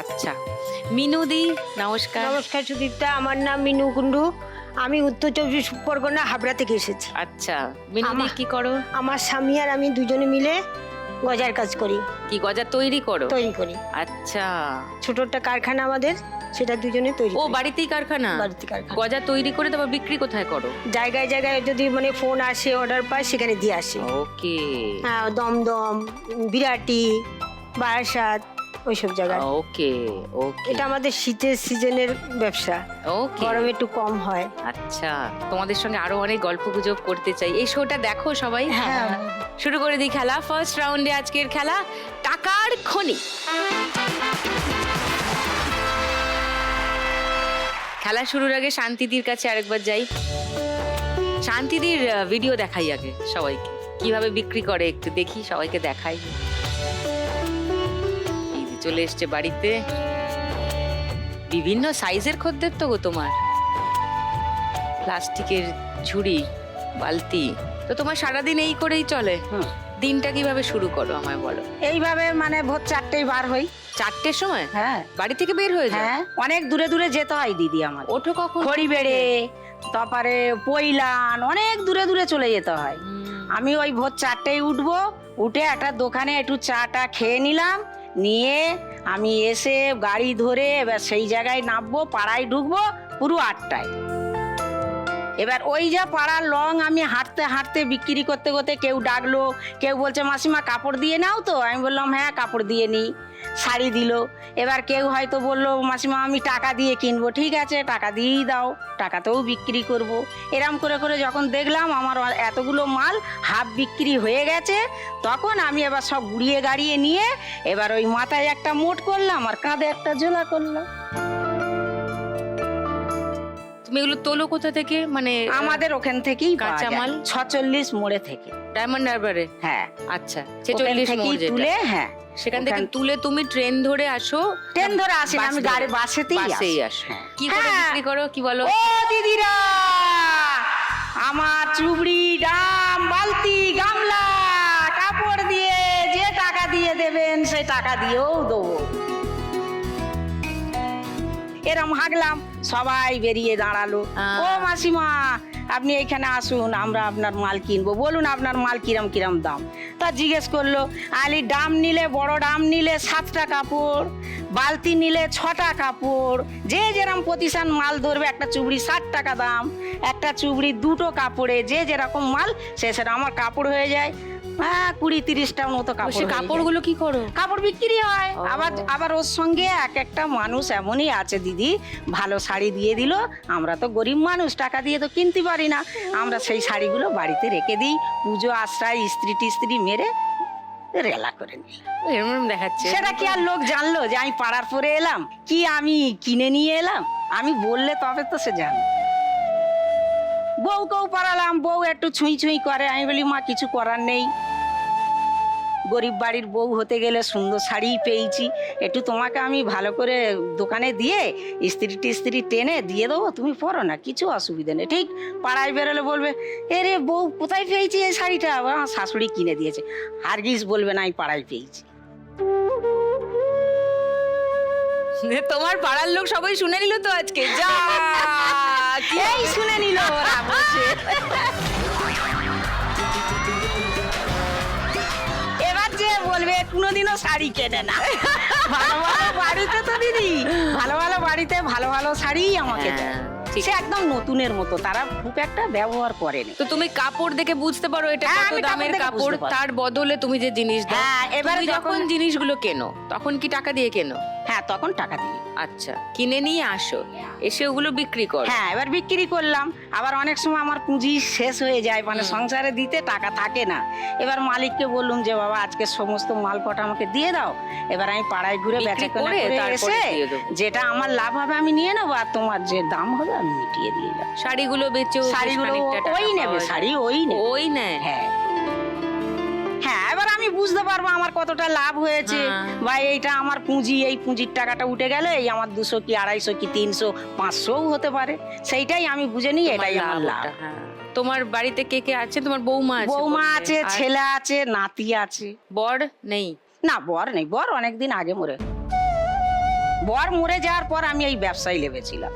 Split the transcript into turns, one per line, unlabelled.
আচ্ছা, মিনুদি নমস্কার।
নমস্কার সুদীপ্তা, আমার নাম মিনু কুন্ডু। আমি উত্তর চব্বিশ পরগনা হাবড়া থেকে এসেছি।
আচ্ছা, মিনুদি
আমার-
কি করো?
আমার স্বামী আর আমি দুজনে মিলে গজার কাজ করি,
কি গজা তৈরি করো?
তৈরি করি।
আচ্ছা,
ছোট একটা কারখানা আমাদের, সেটা দুজনে তৈরি
ও
করি।
বাড়িতেই কারখানা?
বাড়িতে কারখানা।
গজা তৈরি করে তারপর বিক্রি কোথায় করো?
জায়গায় জায়গায় যদি মানে ফোন আসে, অর্ডার পাই, সেখানে দিয়ে আসি।
ওকে
হ্যাঁ, দমদম, বিরাটি, বারাসাত, ওইসব জায়গায়।
ওকে ওকে
এটা আমাদের শীতের সিজনের ব্যবসা,
ওকে।
গরমে একটু কম হয়।
আচ্ছা, তোমাদের সঙ্গে আরো অনেক গল্প গুজব করতে চাই। এই শোটা দেখো সবাই?
হ্যাঁ।
শুরু করে দিই খেলা। ফার্স্ট রাউন্ডে আজকের খেলা টাকার খনি। খেলা শুরুর আগে শান্তিদির কাছে আরেকবার যাই। শান্তিদির ভিডিও দেখাই আগে সবাইকে, কিভাবে বিক্রি করে একটু দেখি, সবাইকে দেখাই। এই যে চলে এসছে বাড়িতে, বিভিন্ন সাইজের খদ্দের তো গো তোমার। প্লাস্টিকের ঝুড়ি, বালতি, তো তোমার সারাদিন এই করেই চলে? দিনটা কিভাবে শুরু করো আমায় বলো।
এইভাবে মানে ভোর 4টেয় বার হই।
4টের সময়
হ্যাঁ
বাড়ি থেকে বের হয়ে যায়?
হ্যাঁ, অনেক দূরে দূরে যেতে হয় দিদি আমার।
ওঠো কখন?
খড়িবেড়ে, তারপরে পৈলান, অনেক দূরে দূরে চলে যেতে হয়। আমি ওই ভোর 4টেয় উঠবো, উঠে একটা দোকানে একটু চাটা খেয়ে নিলাম, নিয়ে আমি এসে গাড়ি ধরে এবার সেই জায়গায় নামবো, পাড়ায় ঢুকবো পুরো 8টায়। এবার ওই যা পাড়ার লং আমি হাঁটতে হাঁটতে বিক্রি করতে করতে কেউ ডাকলো, কেউ বলছে মাসিমা কাপড় দিয়ে নাও তো, আমি বললাম হ্যাঁ কাপড় দিয়ে নিই, শাড়ি দিল। এবার কেউ হয়তো বললো মাসিমা আমি টাকা দিয়ে কিনবো, ঠিক আছে টাকা দিয়েই দাও, টাকাতেও বিক্রি করব। এরম করে করে যখন দেখলাম আমার এতগুলো মাল হাফ বিক্রি হয়ে গেছে, তখন আমি এবার সব গুড়িয়ে গাড়িয়ে নিয়ে এবার ওই মাথায় একটা মোট করলাম আর কাঁধে একটা ঝোলা করলাম।
তুমি এগুলো তোলো কোথা থেকে? মানে
আমাদের ওখান থেকেই
কাঁচামাল?
46 মোড়ে থেকে।
ডায়মন্ড হারবারে?
হ্যাঁ,
আচ্ছা,
ওখান
46
থেকেই
মোড় যেটা।
তুলে, হ্যাঁ
সেখান থেকে তুলে তুমি ট্রেন ধরে আসো?
ট্রেন ধরে আসি না,
বাস
আমি
ধরে?
গাড়ি বাসেতেই
বাসেই
আসি।
আসো।
হ্যাঁ।
কি করে
হ্যাঁ।
বিক্রি করো কি বলো?
ও দিদিরা, আমার চুবড়ি, ডাম, বালতি, গামলা, কাপড় দিয়ে যে টাকা দিয়ে দেবেন সেই টাকা দিয়েও দেবো। এরম হাগলাম, সবাই বেরিয়ে দাঁড়ালো। ও মাসিমা আপনি এখানে আসুন, আমরা আপনার মাল কিনবো, বলুন আপনার মাল কিরম কিরম দাম। তা জিজ্ঞেস করলো, আলি ডাম নিলে, বড় ডাম নিলে 7টা কাপড়, বালতি নিলে 6টা কাপড়, যে যেরকম প্রতিষ্ঠান মাল ধরবে, একটা চুবড়ি 60 টাকা দাম, একটা চুবড়ি 2টো কাপড়ে, যে যেরকম মাল সে সেটা আমার কাপড় হয়ে যায়। হ্যাঁ 20-30টার মতো কাপড়
সে
হয়ে যায়।
কাপড়গুলো কি করো?
কাপড় বিক্রি হয়। আবার ওর সঙ্গে এক একটা মানুষ এমনই আছে দিদি, ভালো শাড়ি দিয়ে দিল, আমরা তো গরিব মানুষ, টাকা দিয়ে তো কিনতে পারি না, আমরা সেই শাড়িগুলো বাড়িতে রেখে দিই, পুজো আশ্রয় ইস্ত্রি টিস্ত্রি মেরে রেলা করে নিই।
এরকম দেখাচ্ছে।
সেটা কি আর লোক জানলো যে আমি পাড়ার পরে এলাম, কি আমি কিনে নিয়ে এলাম? আমি বললে তবে তো সে জানে। বউকেও পাড়ালাম, বউ একটু ছুঁই ছুঁই করে, আমি বলি মা কিছু করার নেই, গরিব বাড়ির বউ হতে গেলে সুন্দর শাড়ি পেয়েছি, একটু তোমাকে আমি ভালো করে দোকানে দিয়ে ইস্ত্রি টিস্ত্রি টেনে দিয়ে দেবো, তুমি পরো না, কিছু অসুবিধা নেই। ঠিক পাড়ায় বেরোলে বলবে এ রে বউ কোথায় পেয়েছি এই শাড়িটা? আমার শাশুড়ি কিনে দিয়েছে। হারগিস বলবে না আমি পাড়ায় পেয়েছি।
তোমার পাড়ার লোক সবাই শুনে নিল তো আজকে? যা কি
এই শুনে নিল ওরা বসে। এবার যে বলবে কোনোদিনও শাড়ি কেনে না। ভালো ভালো বাড়িতে তো দিদি, ভালো ভালো বাড়িতে ভালো ভালো শাড়ি আমাকে দেয়।
ঠিক।
সে একদম নতুনের মতো, তারা খুব একটা ব্যবহার করেনি।
তো তুমি কাপড় দেখে বুঝতে পারো এটা
হ্যাঁ,
কত
আমি কাপড়
দামের
দেখে
কাপড়,
বুঝতে পারি।
তার বদলে তুমি যে জিনিস দাও।
হ্যাঁ, এবারে
তুমি যখন
যখন-
জিনিসগুলো কেনো তখন কি টাকা দিয়ে কেনো?
হ্যাঁ তখন টাকা দিই।
আচ্ছা, কিনে নিয়ে আসো, এসে ওগুলো বিক্রি করো।
হ্যাঁ এবার বিক্রি করলাম। আবার অনেক সময় আমার পুঁজি শেষ হয়ে যায়, মানে সংসারে দিতে টাকা থাকে না। এবার মালিককে বললুম যে বাবা আজকে সমস্ত মাল কটা আমাকে দিয়ে দাও, এবার আমি পাড়ায় ঘুরে
বিক্রি
বেচাকেনা
করে
করে
তারপরে
এসে
দিয়ে দেবো।
যেটা আমার লাভ হবে আমি নিয়ে নেবো, আর তোমার যে দাম হবে আমি মিটিয়ে দিয়ে যাবো।
শাড়িগুলো বেচেও বেশ
শাড়িগুলো
খানিকটা টাকা
ওই নেবে,
পাওয়া যায়।
শাড়ি ওই নেবে।
ওই নেয়?
হ্যাঁ হ্যাঁ, এবার আমি বুঝতে পারবো আমার কতটা লাভ হয়েছে,
হ্যাঁ।
বা এইটা আমার পুঁজি, এই পুঁজির টাকাটা উঠে গেলে এই আমার 200 কি 250 কি 300 500ও হতে পারে, সেইটাই আমি বুঝে নিই, এটাই আমার লাভ।
ওটা, হ্যাঁ। তোমার বাড়িতে কে কে আছে? তোমার বৌমা আছে?
বৌমা
বললে।
আছে,
আর
ছেলে আছে, নাতি আছে।
বর নেই?
না বর নেই, বর অনেকদিন আগে মরে। বর মরে যাওয়ার পর আমি এই ব্যবসায় লেগেছিলাম।